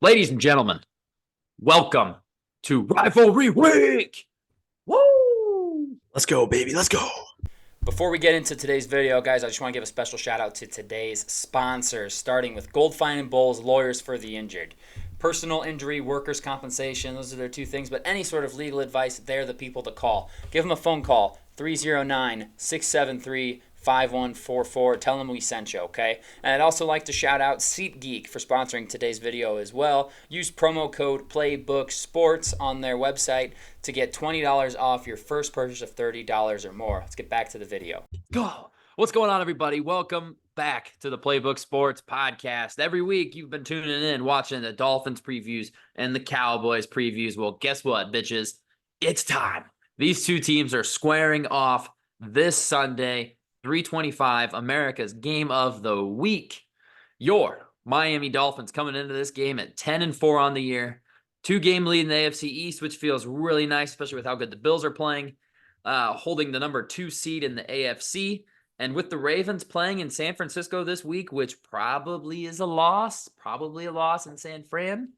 Ladies and gentlemen, welcome to Rivalry Week. Woo! Let's go, baby. Let's go. Before we get into today's video, guys, I just want to give a special shout out to today's sponsors, starting with Gold Fine and Bowles, lawyers for the injured. Personal injury, workers' compensation, those are their two things, but any sort of legal advice, they're the people to call. Give them a phone call, 309 673 5144. Tell them we sent you, okay? And I'd also like to shout out SeatGeek for sponsoring today's video as well. Use promo code PlayBookSports on their website to get $20 off your first purchase of $30 or more. Let's get back to the video. Go. What's going on, everybody? Welcome back to the Playbook Sports Podcast. Every week you've been tuning in, watching the Dolphins previews and the Cowboys previews. Well, guess what, bitches? It's time. These two teams are squaring off this Sunday, 3:25, America's game of the week. Your Miami Dolphins coming into this game at 10-4 on the year. 2-game lead in the AFC East, which feels really nice, especially with how good the Bills are playing. Holding the number 2 seed in the AFC. And with the Ravens playing in San Francisco this week, which probably is a loss in San Fran,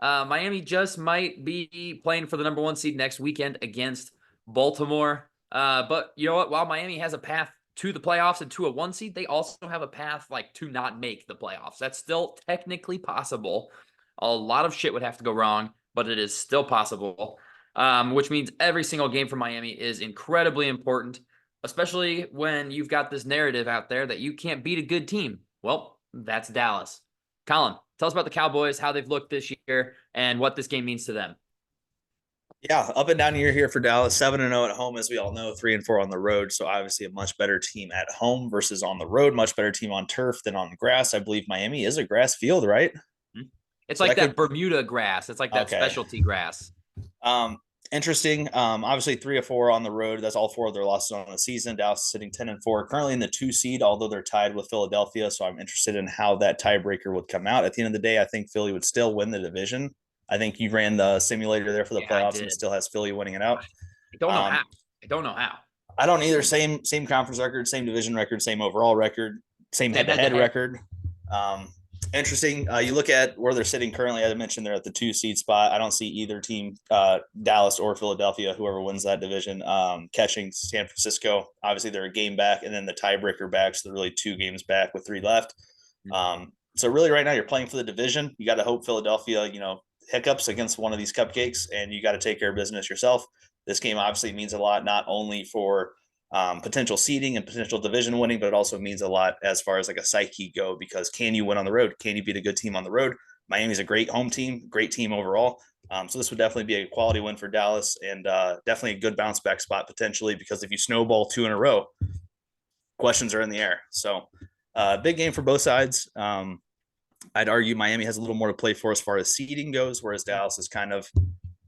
Miami just might be playing for the number 1 seed next weekend against Baltimore. But you know what? While Miami has a path to the playoffs and to a 1 seed, they also have a path to not make the playoffs. That's still technically possible. A lot of shit would have to go wrong, but it is still possible, which means every single game for Miami is incredibly important, especially when you've got this narrative out there that you can't beat a good team. Well, that's Dallas. Colin, tell us about the Cowboys, how they've looked this year, and what this game means to them. Yeah, up and down year here for Dallas. 7-0 at home, as we all know. 3-4 on the road. So obviously a much better team at home versus on the road. Much better team on turf than on grass. I believe Miami is a grass field, right? It's So like that could Bermuda grass. It's like that okay. specialty grass. Interesting. Obviously 3-4 on the road. That's all 4 of their losses on the season. Dallas is sitting 10-4, currently in the 2 seed, although they're tied with Philadelphia. So I'm interested in how that tiebreaker would come out. At the end of the day, I think Philly would still win the division. I think you ran the simulator there for the Yeah, I playoffs and did. it still has Philly winning it out. I don't know how. Um, I don't know how. I don't either. Same conference record, same division record, same overall record, same Same head-to-head head-to-head. record. Um, Interesting. You look at where they're sitting currently. As I mentioned, they're at the 2 seed spot. I don't see either team, Dallas or Philadelphia, whoever wins that division, catching San Francisco. Obviously, they're a game back, and then the tiebreaker back, so they're really 2 games back with 3 left. So really, right now, you're playing for the division. You got to hope Philadelphia, hiccups against one of these cupcakes, and you got to take care of business yourself. This game obviously means a lot, not only for potential seeding and potential division winning, but it also means a lot as far as like a psyche go, because can you win on the road? Can you beat a good team on the road? Miami's a great home team, great team overall. So this would definitely be a quality win for Dallas, and definitely a good bounce back spot potentially, because if you snowball 2 in a row, questions are in the air. So big game for both sides. I'd argue Miami has a little more to play for as far as seeding goes, whereas Dallas is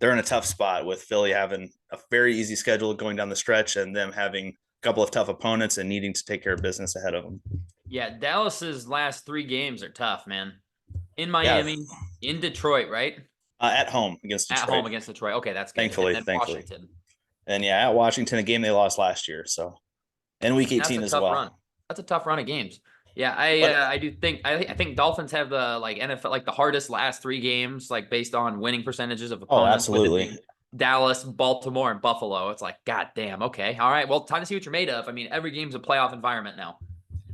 they're in a tough spot with Philly having a very easy schedule going down the stretch and them having a couple of tough opponents and needing to take care of business ahead of them. Yeah, Dallas's last 3 games are tough, man. In Yeah, Miami, in Detroit, right? at home against At Detroit. home against Detroit. Okay, that's good. Thankfully, And then thankfully. Washington. And yeah, at Washington, a game they lost last year. So, and week That's 18 a as tough run. well. That's a tough run of games. Yeah, But I do think I think Dolphins have the NFL the hardest last 3 games based on winning percentages of oh, opponents, with it absolutely. being Dallas, Baltimore, and Buffalo. It's like, God damn, okay. All right. Well, time to see what you're made of. I mean, every game's a playoff environment now.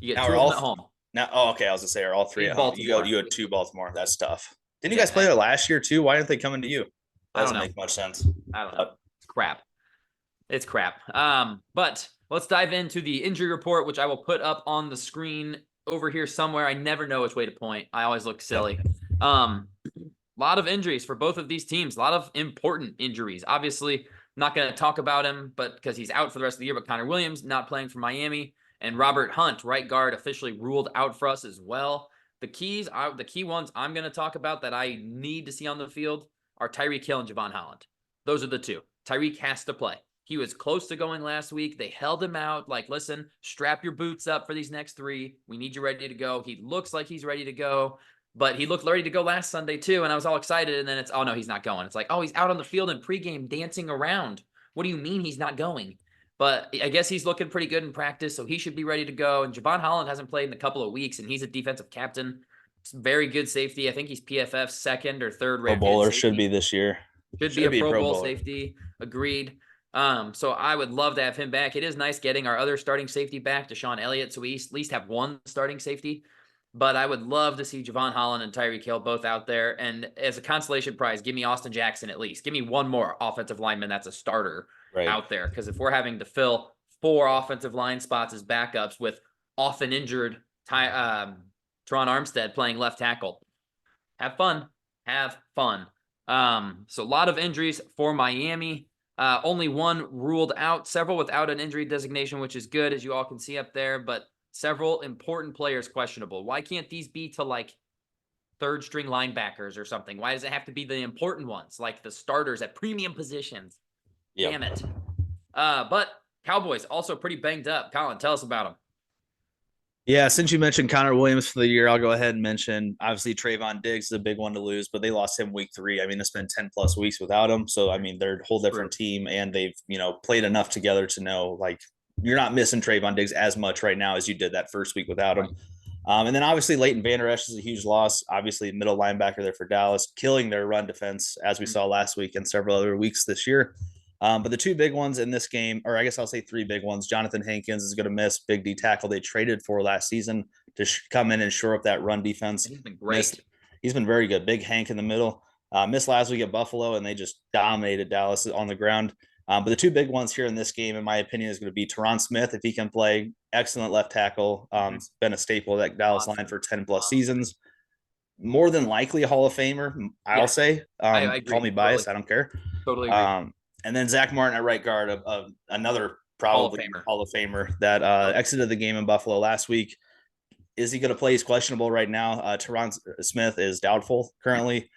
You get Now 2 are of them all at home. now? Oh, okay. I was gonna say, are all 3 In at home? You go. Baltimore. You go to Baltimore. That's tough. Didn't you Yeah, guys play there last year too? Why didn't they come into you? That I don't doesn't know. make much sense. I don't know. It's crap. It's crap. But let's dive into the injury report, which I will put up on the screen over here somewhere. I never know which way to point. I always look silly. A lot of injuries for both of these teams. A lot of important injuries. Obviously, not going to talk about him, but because he's out for the rest of the year. But Connor Williams not playing for Miami, and Robert Hunt, right guard, officially ruled out for us as well. The key ones I'm going to talk about that I need to see on the field are Tyreek Hill and Javon Holland. Those are the 2. Tyreek has to play. He was close to going last week. They held him out. Listen, strap your boots up for these next 3. We need you ready to go. He looks like he's ready to go, but he looked ready to go last Sunday too, and I was all excited, and then it's, oh no, he's not going. It's like, oh, he's out on the field in pregame dancing around. What do you mean he's not going? But I guess he's looking pretty good in practice, so he should be ready to go. And Javon Holland hasn't played in a couple of weeks, and he's a defensive captain. very good safety. I think he's PFF's second or third Pro rated Bowler safety. should be this year. Should be a Pro Pro Bowl Bowler. safety. Agreed. So I would love to have him back. It is nice getting our other starting safety back, Deshaun Elliott, so we at least have one starting safety. But I would love to see Javon Holland and Tyreek Hill both out there. And as a consolation prize, give me Austin Jackson at least. Give me one more offensive lineman that's a starter out there. Because if we're having to fill 4 offensive line spots as backups with often injured Teron Armstead playing left tackle, have fun. Have fun. So a lot of injuries for Miami. Only one ruled out, several without an injury designation, which is good, as you all can see up there, but several important players questionable. Why can't these be to like third string linebackers or something? Why does it have to be the important ones, like the starters at premium positions? Yep. Damn it. But Cowboys also pretty banged up. Colin, tell us about them. Yeah, since you mentioned Connor Williams for the year, I'll go ahead and mention, obviously, Trayvon Diggs is a big one to lose, but they lost him week 3. I mean, it's been 10 plus weeks without him. So, I mean, they're a whole different team, and they've, played enough together to know, like, you're not missing Trayvon Diggs as much right now as you did that first week without him. And then obviously Leighton Vander Esch is a huge loss. Obviously, middle linebacker there for Dallas, killing their run defense, as we saw last week and several other weeks this year. But the 2 big ones in this game, or I guess I'll say 3 big ones, Jonathan Hankins is going to miss, big D tackle they traded for last season to come in and shore up that run defense. He's been great. He's been very good. Big Hank in the middle. Missed last week at Buffalo, and they just dominated Dallas on the ground. But the 2 big ones here in this game, in my opinion, is going to be Teron Smith, if he can play. Excellent left tackle. Been a staple of that Dallas line for 10 plus seasons. More than likely a Hall of Famer, I'll say. I agree. Call me biased. Totally. I don't care. Totally agree. And then Zach Martin at right guard, another probably Hall of Famer that exited the game in Buffalo last week. Is he going to play? He's questionable right now. Teron Smith is doubtful currently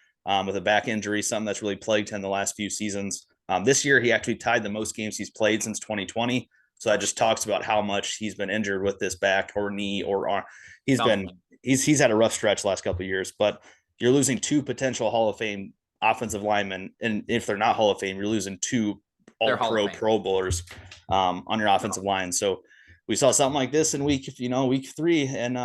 with a back injury, something that's really plagued him the last few seasons. This year, he actually tied the most games he's played since 2020. So that just talks about how much he's been injured with this back or knee or arm. He's had a rough stretch the last couple of years, but you're losing 2 potential Hall of Fame offensive linemen, and if they're not Hall of Fame, you're losing 2 all-pro Pro Bowlers on your offensive line. So we saw something like this in week 3 in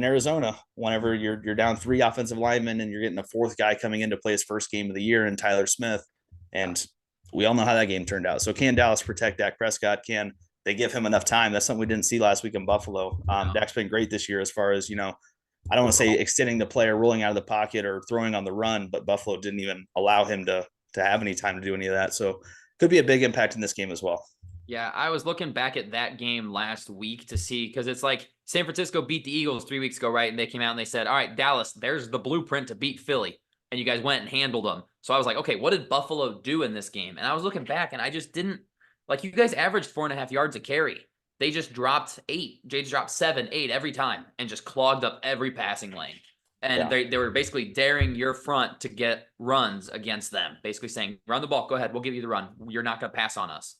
Arizona. Whenever you're down 3 offensive linemen and you're getting a 4th guy coming in to play his first game of the year in Tyler Smith, and we all know how that game turned out. So can Dallas protect Dak Prescott? Can they give him enough time? That's something we didn't see last week in Buffalo. Dak's been great this year as far as I don't want to say extending the player, rolling out of the pocket, or throwing on the run, but Buffalo didn't even allow him to have any time to do any of that. So could be a big impact in this game as well. Yeah, I was looking back at that game last week to see, because it's like San Francisco beat the Eagles 3 weeks ago, right? And they came out and they said, all right, Dallas, there's the blueprint to beat Philly. And you guys went and handled them. So I was like, okay, what did Buffalo do in this game? And I was looking back and I just didn't, like, you guys averaged 4.5 yards a carry. They just dropped 8. Jades dropped 7, 8 every time and just clogged up every passing lane. And they were basically daring your front to get runs against them, basically saying, run the ball, go ahead, we'll give you the run. You're not going to pass on us.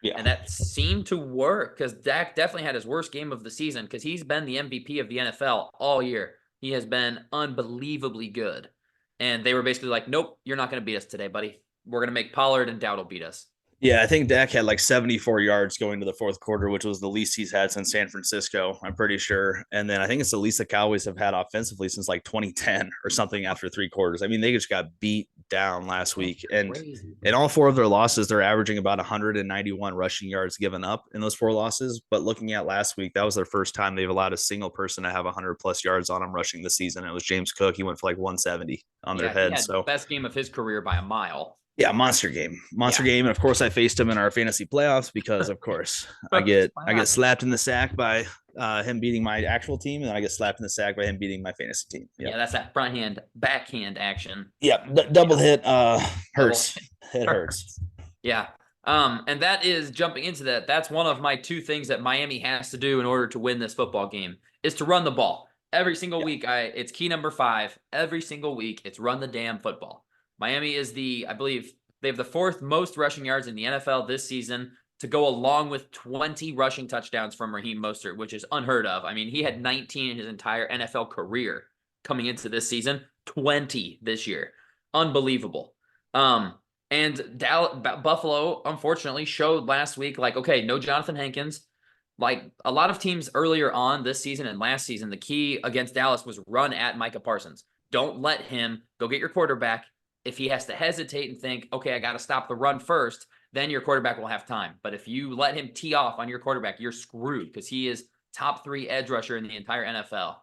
Yeah. And that seemed to work, because Dak definitely had his worst game of the season, because he's been the MVP of the NFL all year. He has been unbelievably good. And they were basically like, nope, you're not going to beat us today, buddy. We're going to make Pollard and Dowdle beat us. Yeah, I think Dak had like 74 yards going to the 4th quarter, which was the least he's had since San Francisco, I'm pretty sure. And then I think it's the least the Cowboys have had offensively since like 2010 or something after 3 quarters. I mean, they just got beat down last week. And in all 4 of their losses, they're averaging about 191 rushing yards given up in those 4 losses. But looking at last week, that was their first time they've allowed a single person to have 100+ yards on them rushing this season. It was James Cook. He went for like 170 on their head. So best game of his career by a mile. Yeah, monster game. And of course I faced him in our fantasy playoffs because of course I get slapped in the sack by him beating my actual team, and then I get slapped in the sack by him beating my fantasy team. Yep. Yeah, that's that front hand, backhand action. Yeah, double hit hurts. It hurts. Yeah. And that is jumping into that. That's one of my 2 things that Miami has to do in order to win this football game, is to run the ball. Every single week, it's key number 5. Every single week, it's run the damn football. Miami is I believe they have the 4th most rushing yards in the NFL this season, to go along with 20 rushing touchdowns from Raheem Mostert, which is unheard of. I mean, he had 19 in his entire NFL career coming into this season, 20 this year. Unbelievable. And Buffalo, unfortunately, showed last week, like, okay, no Jonathan Hankins. like a lot of teams earlier on this season and last season, the key against Dallas was run at Micah Parsons. Don't let him go get your quarterback. If he has to hesitate and think, okay, I got to stop the run first, then your quarterback will have time. But if you let him tee off on your quarterback, you're screwed because he is top 3 edge rusher in the entire NFL.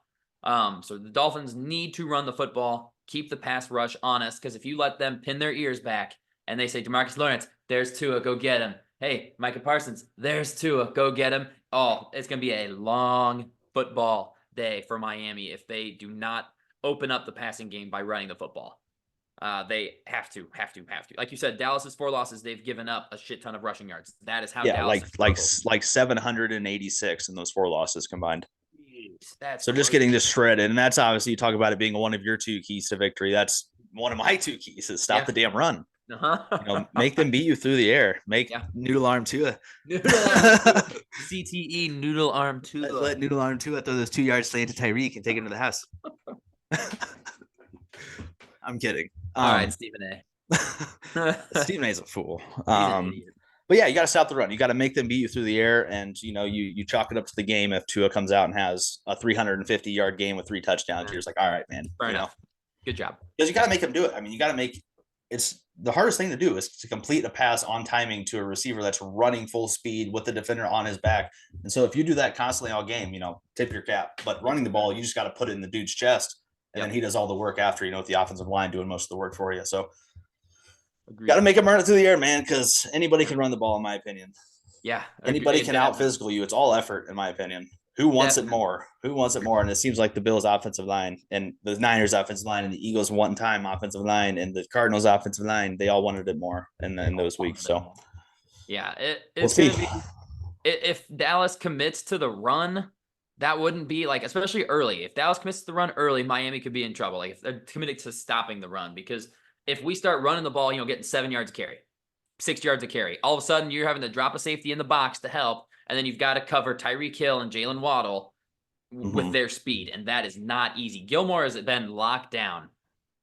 So the Dolphins need to run the football, keep the pass rush honest, because if you let them pin their ears back and they say, DeMarcus Lawrence, there's Tua, go get him. Hey, Micah Parsons, there's Tua, go get him. Oh, it's going to be a long football day for Miami if they do not open up the passing game by running the football. They have to. Like you said, Dallas's 4 losses, they've given up a shit ton of rushing yards. That is how Dallas like 786 in those 4 losses combined. That's so just getting this shredded, and that's obviously you talk about it being one of your 2 keys to victory. That's one of my 2 keys is stop the damn run. Make them beat you through the air. Make Noodle Arm Tua. CTE Noodle Arm Tua. Let Noodle Arm Tua throw those 2 yards slant to Tyreek and take him to the house. I'm kidding. All right, Stephen A. Stephen A is a fool. But yeah, you got to stop the run. You got to make them beat you through the air, and you chalk it up to the game. If Tua comes out and has a 350-yard game with 3 touchdowns, you're just like, all right, man. Fair enough. Good job. Because you got to make them do it. I mean, you got to make it's the hardest thing to do is to complete a pass on timing to a receiver that's running full speed with the defender on his back. And so if you do that constantly all game, tip your cap. But running the ball, you just got to put it in the dude's chest, and then he does all the work after. With the offensive line doing most of the work for you. So. Got to make them run it through the air, man, because anybody can run the ball, in my opinion. Yeah. Anybody can out-physical you. It's all effort, in my opinion. Who wants it more? Who wants it more? And it seems like the Bills' offensive line and the Niners' offensive line and the Eagles' one-time offensive line and the Cardinals' offensive line, they all wanted it more in those weeks. So, yeah, it's going to be – if Dallas commits to the run, that wouldn't be like – especially early. If Dallas commits to the run early, Miami could be in trouble. Like if they're committed to stopping the run because – if we start running the ball, getting 7 yards a carry, 6 yards a carry, all of a sudden you're having to drop a safety in the box to help, and then you've got to cover Tyreek Hill and Jalen Waddle with their speed, and that is not easy. Gilmore has been locked down,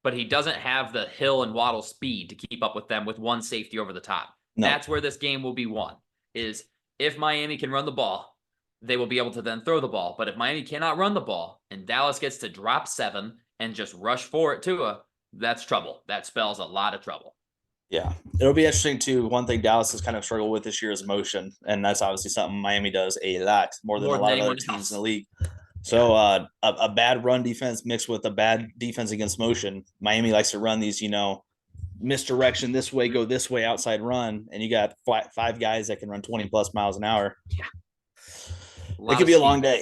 but he doesn't have the Hill and Waddle speed to keep up with them with one safety over the top. No. That's where this game will be won, is if Miami can run the ball, they will be able to then throw the ball. But if Miami cannot run the ball and Dallas gets to drop 7 and just rush for it to that's trouble. That spells a lot of trouble. Yeah. It'll be interesting too. One thing Dallas has kind of struggled with this year is motion. And that's obviously something Miami does a lot more than a lot of other teams in the league. So a bad run defense mixed with a bad defense against motion. Miami likes to run these, misdirection this way, go this way, outside run. And you got 5 guys that can run 20 plus miles an hour. Yeah. It could be a long day.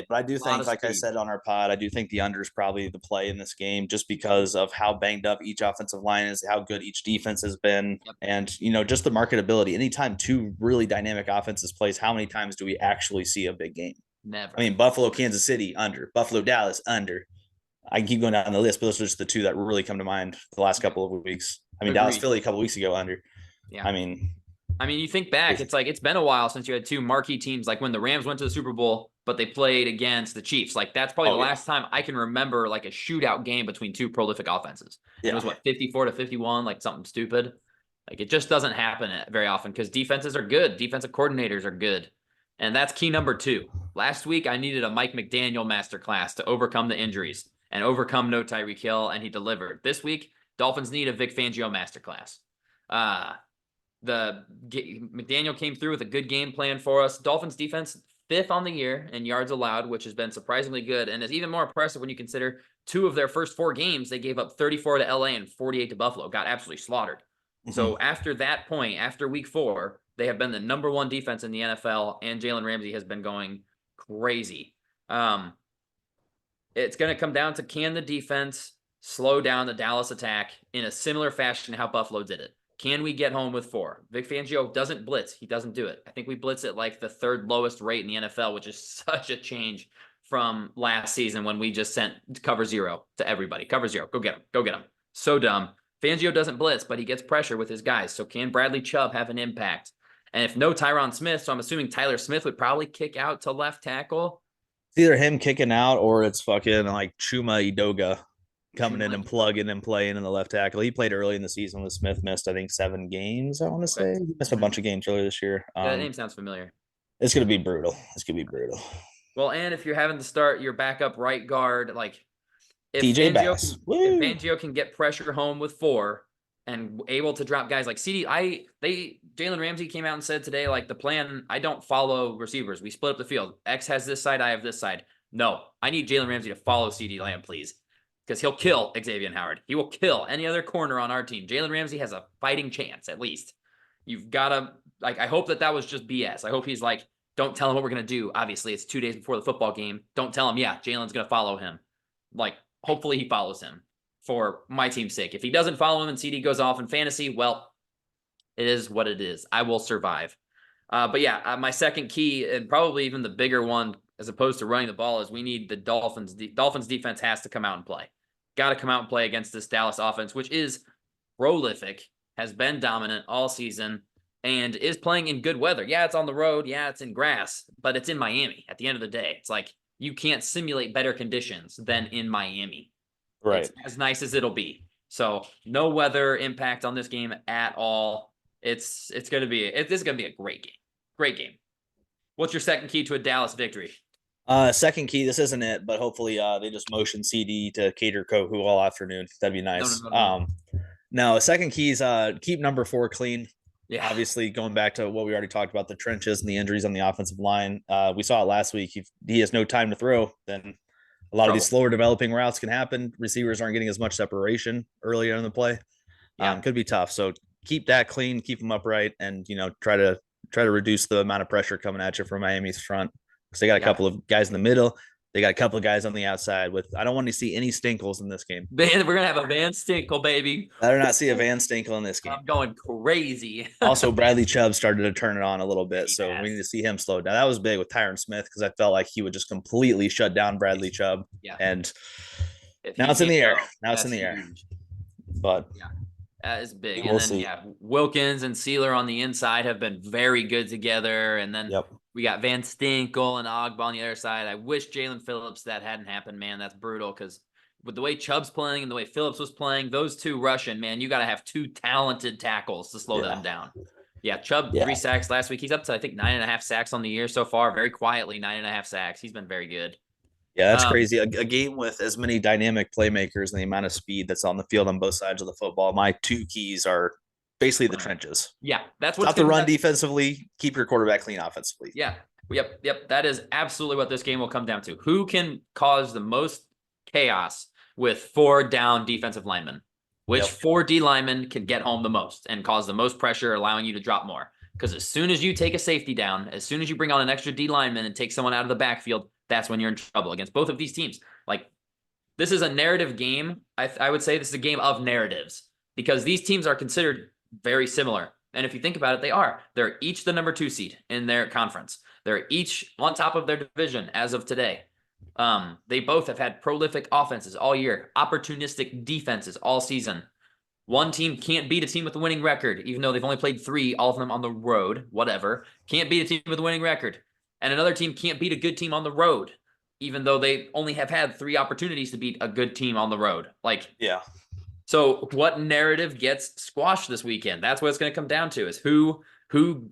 But I do think, like I said on our pod, I do think the under is probably the play in this game just because of how banged up each offensive line is, how good each defense has been, and, just the marketability. Anytime 2 really dynamic offenses plays, how many times do we actually see a big game? Never. I mean, Buffalo, Kansas City, under. Buffalo, Dallas, under. I can keep going down the list, but those are just the 2 that really come to mind the last couple of weeks. I mean, Dallas, Philly a couple of weeks ago, under. Yeah. I mean, you think back, it's like it's been a while since you had 2 marquee teams, like when the Rams went to the Super Bowl, but they played against the Chiefs. Like that's probably the last time I can remember like a shootout game between 2 prolific offenses. Yeah. It was 54-51, like something stupid. Like it just doesn't happen very often because defenses are good. Defensive coordinators are good. And that's key number 2. Last week, I needed a Mike McDaniel masterclass to overcome the injuries and overcome no Tyreek Hill, and he delivered. This week, Dolphins need a Vic Fangio masterclass. McDaniel came through with a good game plan for us. Dolphins defense 5th on the year in yards allowed, which has been surprisingly good. And it's even more impressive when you consider 2 of their first 4 games, they gave up 34 to LA and 48 to Buffalo, got absolutely slaughtered. So after that point, after week 4, they have been the number 1 defense in the NFL, and Jalen Ramsey has been going crazy. It's going to come down to can the defense slow down the Dallas attack in a similar fashion to how Buffalo did it? Can we get home with 4? Vic Fangio doesn't blitz. He doesn't do it. I think we blitz at like the 3rd lowest rate in the NFL, which is such a change from last season when we just sent cover 0 to everybody. Cover 0. Go get him. Go get him. So dumb. Fangio doesn't blitz, but he gets pressure with his guys. So can Bradley Chubb have an impact? And if no Tyron Smith, so I'm assuming Tyler Smith would probably kick out to left tackle. It's either him kicking out or it's fucking like Chuma Edoga coming in and plugging and playing in the left tackle. He played early in the season with Smith, missed, I think, 7 games, I want to say. He missed a bunch of games earlier this year. That name sounds familiar. It's going to be brutal. It's going to be brutal. Well, and if you're having to start your backup right guard, like TJ Bass. If Woo. Fangio can get pressure home with 4 and able to drop guys like Jalen Ramsey came out and said today, like the plan, I don't follow receivers. We split up the field. X has this side, I have this side. No, I need Jalen Ramsey to follow CeeDee Lamb, please. Because he'll kill Xavier Howard. He will kill any other corner on our team. Jalen Ramsey has a fighting chance, at least. You've got to, like, I hope that was just BS. I hope he's like, don't tell him what we're going to do. Obviously, it's 2 days before the football game. Don't tell him, yeah, Jalen's going to follow him. Like, hopefully he follows him for my team's sake. If he doesn't follow him and CD goes off in fantasy, well, it is what it is. I will survive. But yeah, my second key, and probably even the bigger one, as opposed to running the ball, is we need the Dolphins. Dolphins defense has to come out and play. Got to come out and play against this Dallas offense, which is prolific, has been dominant all season, and is playing in good weather. Yeah, it's on the road. Yeah, it's in grass, but it's in Miami at the end of the day. It's like you can't simulate better conditions than in Miami. Right. It's as nice as it'll be. So no weather impact on this game at all. This is going to be a great game. Great game. What's your second key to a Dallas victory? Second key, this isn't it, but hopefully they just motion CD to cater Kohu all afternoon. That'd be nice. No, second key is keep number 4 clean. Yeah. Obviously, going back to what we already talked about, the trenches and the injuries on the offensive line. We saw it last week. If he has no time to throw, then a lot of these slower developing routes can happen. Receivers aren't getting as much separation earlier in the play. Could be tough. So keep that clean, keep them upright, and try to reduce the amount of pressure coming at you from Miami's front. Because they got a couple of guys in the middle. They got a couple of guys on the outside. I don't want to see any Stinkles in this game. We're going to have a Van Stinkle, baby. Better not see a Van Stinkle in this game. I'm going crazy. Also, Bradley Chubb started to turn it on a little bit, so we need to see him slow down. That was big with Tyron Smith because I felt like he would just completely shut down Bradley Chubb. Yeah. And now it's in the air. But yeah, that is big. And then, Wilkins and Sealer on the inside have been very good together. And then we got Van Stinkle and Ogba on the other side. I wish Jalen Phillips that hadn't happened, man. That's brutal because with the way Chubb's playing and the way Phillips was playing, those two rushing, man, you got to have 2 talented tackles to slow them down. Yeah, Chubb, 3 sacks last week. He's up to, I think, 9.5 sacks on the year so far. Very quietly, 9.5 sacks. He's been very good. Yeah, that's crazy. A game with as many dynamic playmakers and the amount of speed that's on the field on both sides of the football. My 2 keys are basically the trenches. Yeah, that's what's not the run defensively. Keep your quarterback clean offensively. Yeah. Yep. That is absolutely what this game will come down to. Who can cause the most chaos with 4 down defensive linemen? Which 4 D linemen can get home the most and cause the most pressure, allowing you to drop more? Because as soon as you take a safety down, as soon as you bring on an extra D lineman and take someone out of the backfield, that's when you're in trouble against both of these teams. Like, this is a narrative game. I would say this is a game of narratives because these teams are considered very similar. And if you think about it, they are. They're each the number 2 seed in their conference. They're each on top of their division as of today. They both have had prolific offenses all year, opportunistic defenses all season. One team can't beat a team with a winning record, even though they've only played 3, all of them on the road, whatever. Can't beat a team with a winning record. And another team can't beat a good team on the road, even though they only have had 3 opportunities to beat a good team on the road. So what narrative gets squashed this weekend? That's what it's going to come down to, is who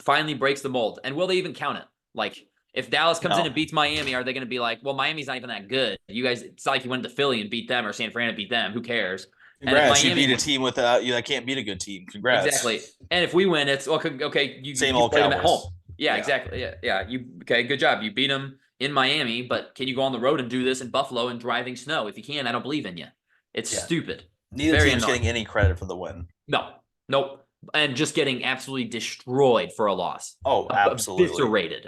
finally breaks the mold. And will they even count it? Like, if Dallas comes in and beats Miami, are they going to be like, well, Miami's not even that good. You guys, it's not like you went to Philly and beat them or San Fran and beat them. Who cares? Congrats, you beat a team without you that can't beat a good team. Congrats. Exactly. And if we win, it's okay. You same old Cowboys at home. Yeah, exactly. Yeah. Good job. You beat them in Miami, but can you go on the road and do this in Buffalo in driving snow? If you can, I don't believe in you. It's stupid. Neither team's getting any credit for the win. No. Nope. And just getting absolutely destroyed for a loss. Oh, absolutely.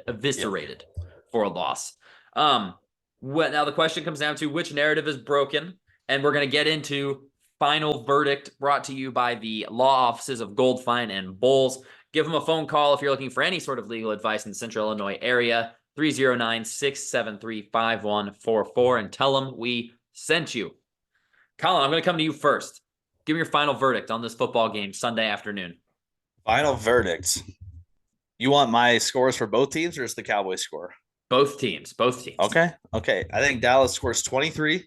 Eviscerated for a loss. Now the question comes down to which narrative is broken, and we're going to get into final verdict brought to you by the law offices of Goldfine and Bowles. Give them a phone call if you're looking for any sort of legal advice in the Central Illinois area, 309-673-5144, and tell them we sent you. Colin, I'm going to come to you first. Give me your final verdict on this football game Sunday afternoon. Final verdict. You want my scores for both teams or is the Cowboys score? Both teams. Okay. I think Dallas scores 23.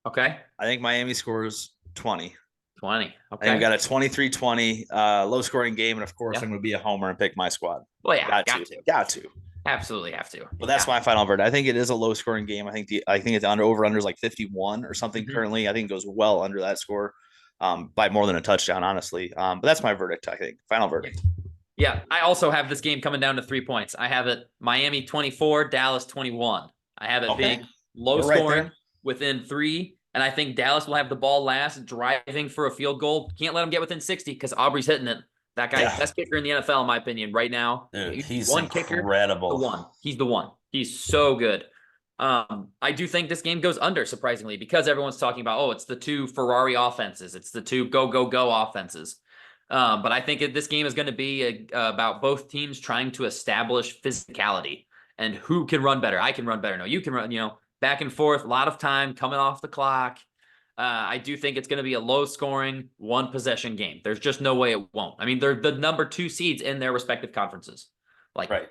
Okay. I think Miami scores 20. 20. Okay. Okay. I got a 23-20 low scoring game, and of course I'm going to be a homer and pick my squad. Well, yeah, got to. Absolutely have to. But that's my final verdict. I think it is a low scoring game. I think it's over under is like 51 or something Mhm. currently. I think it goes well under that score, by more than a touchdown, honestly. But that's my verdict. I think final verdict. Yeah, I also have this game coming down to 3 points. I have it Miami 24, Dallas 21. I have it Okay, being low we're right scoring there. within 3, and I think Dallas will have the ball last, driving for a field goal. Can't let them get within 60 because Aubrey's hitting it. That guy, Yeah, best kicker in the NFL, in my opinion, right now. dude, he's One kicker, the incredible. one. He's the one. He's so good. I do think this game goes under, surprisingly, because everyone's talking about, oh, it's the two Ferrari offenses. It's the two go, go, go offenses. But I think this game is going to be about both teams trying to establish physicality and who can run better. I can run better. No, you can run, back and forth, a lot of time coming off the clock. I do think it's going to be a low scoring, one possession game. There's just no way it won't. I mean, they're the number 2 seeds in their respective conferences. Like, Right.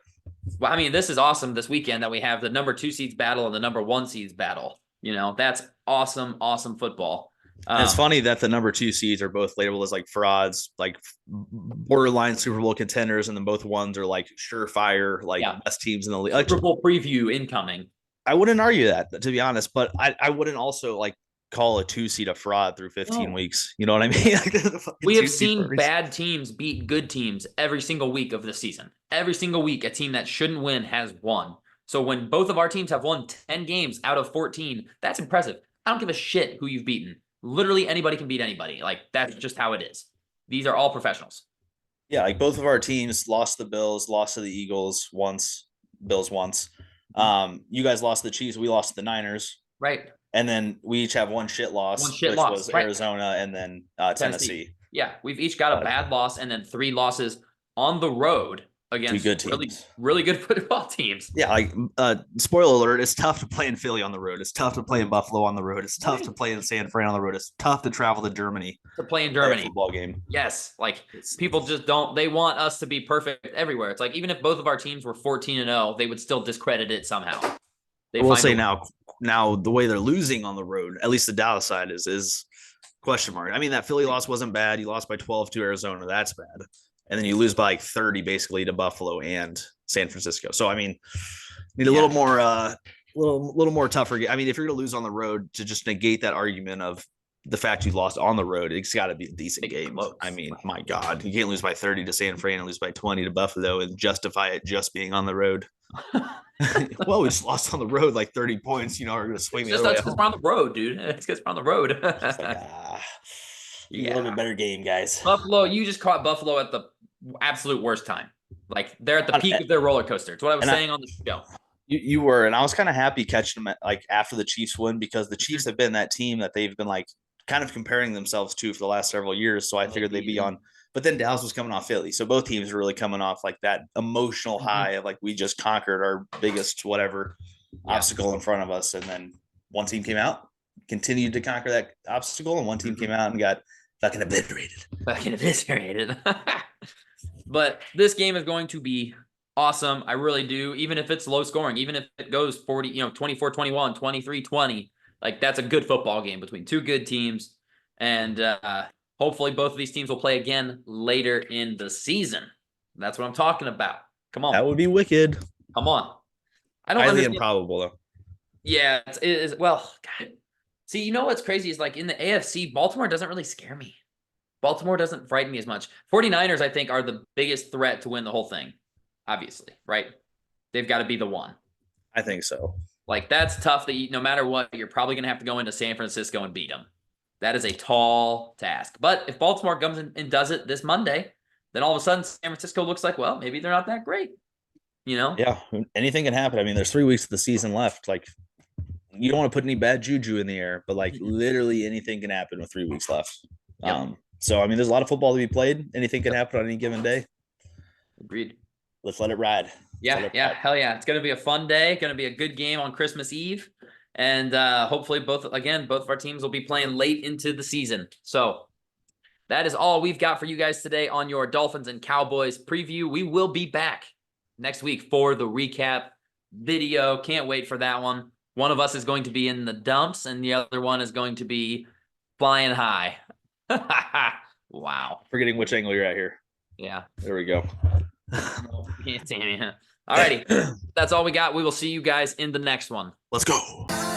well, I mean, this is awesome this weekend that we have the number 2 seeds battle and the number 1 seeds battle. That's awesome, awesome football. And it's funny that the number 2 seeds are both labeled as like frauds, like borderline Super Bowl contenders, and then both ones are like surefire, like best teams in the league. Super Bowl preview incoming. I wouldn't argue that, to be honest, but I wouldn't also like call a 2 seed a fraud through 15 weeks. You know what I mean? We have seen bad teams beat good teams every single week of the season. Every single week, a team that shouldn't win has won. So when both of our teams have won 10 games out of 14, that's impressive. I don't give a shit who you've beaten. Literally anybody can beat anybody. Like, that's just how it is. These are all professionals. Yeah, like both of our teams lost the Bills, lost to the Eagles once, Bills once. You guys lost the Chiefs, we lost to the Niners. Right. And then we each have one shit loss, which was Arizona and then Tennessee. Yeah, we've each got a bad loss and then 3 losses on the road against good teams. Really good football teams. Yeah, like spoiler alert, it's tough to play in Philly on the road. It's tough to play in Buffalo on the road. It's tough to play in San Fran on the road. It's tough to travel to Germany. To play in Germany. Football game. Yes, like people just don't. They want us to be perfect everywhere. It's like even if both of our teams were 14-0, they would still discredit it somehow. I will say now the way they're losing on the road, at least the Dallas side is question mark. I mean, that Philly loss wasn't bad. You lost by 12 to Arizona. That's bad. And then you lose by like 30 basically to Buffalo and San Francisco. So I mean, need a little more little more tougher. I mean, if you're going to lose on the road, to just negate that argument of the fact you lost on the road, it's got to be a decent game. I mean, my God, you can't lose by 30 to San Fran and lose by 20 to Buffalo and justify it just being on the road. Well, we just lost on the road like 30 points. We're going to swing the other way. That's because we're on the road, dude. It's because we're on the road. A little bit better game, guys. Buffalo, you just caught Buffalo at the absolute worst time. Like, they're at the peak of their roller coaster. It's what I was saying on the show. You were, and I was kind of happy catching them like after the Chiefs win, because the Chiefs have been that team that they've been like kind of comparing themselves to for the last several years. So I figured they'd be on, but then Dallas was coming off Philly. So both teams were really coming off like that emotional high of like, we just conquered our biggest obstacle in front of us. And then one team came out, continued to conquer that obstacle, and one team came out and got fucking obliterated. But this game is going to be awesome. I really do. Even if it's low scoring, even if it goes 40, 24-21, 23-20, like that's a good football game between two good teams. And hopefully both of these teams will play again later in the season. That's what I'm talking about. Come on. That would be wicked. Come on. I don't highly understand. Improbable though. Yeah, it is. Well, God. See, what's crazy is like in the AFC, Baltimore doesn't really scare me. Baltimore doesn't frighten me as much. 49ers, I think, are the biggest threat to win the whole thing. Obviously, right? They've got to be the one. I think so. Like, that's tough that no matter what, you're probably going to have to go into San Francisco and beat them. That is a tall task. But if Baltimore comes in and does it this Monday, then all of a sudden San Francisco looks like, well, maybe they're not that great. Yeah, anything can happen. I mean, there's 3 weeks of the season left. Like, you don't want to put any bad juju in the air, but like literally anything can happen with 3 weeks left. Yep. So, I mean, there's a lot of football to be played. Anything can happen on any given day. Agreed. Let's let it ride. Ride. Hell yeah. It's going to be a fun day. Going to be a good game on Christmas Eve. And hopefully both of our teams will be playing late into the season. So that is all we've got for you guys today on your Dolphins and Cowboys preview. We will be back next week for the recap video. Can't wait for that one. One of us is going to be in the dumps and the other one is going to be flying high. Wow. Forgetting which angle you're at here. Yeah. There we go. Damn. Alrighty. That's all we got. We will see you guys in the next one. Let's go.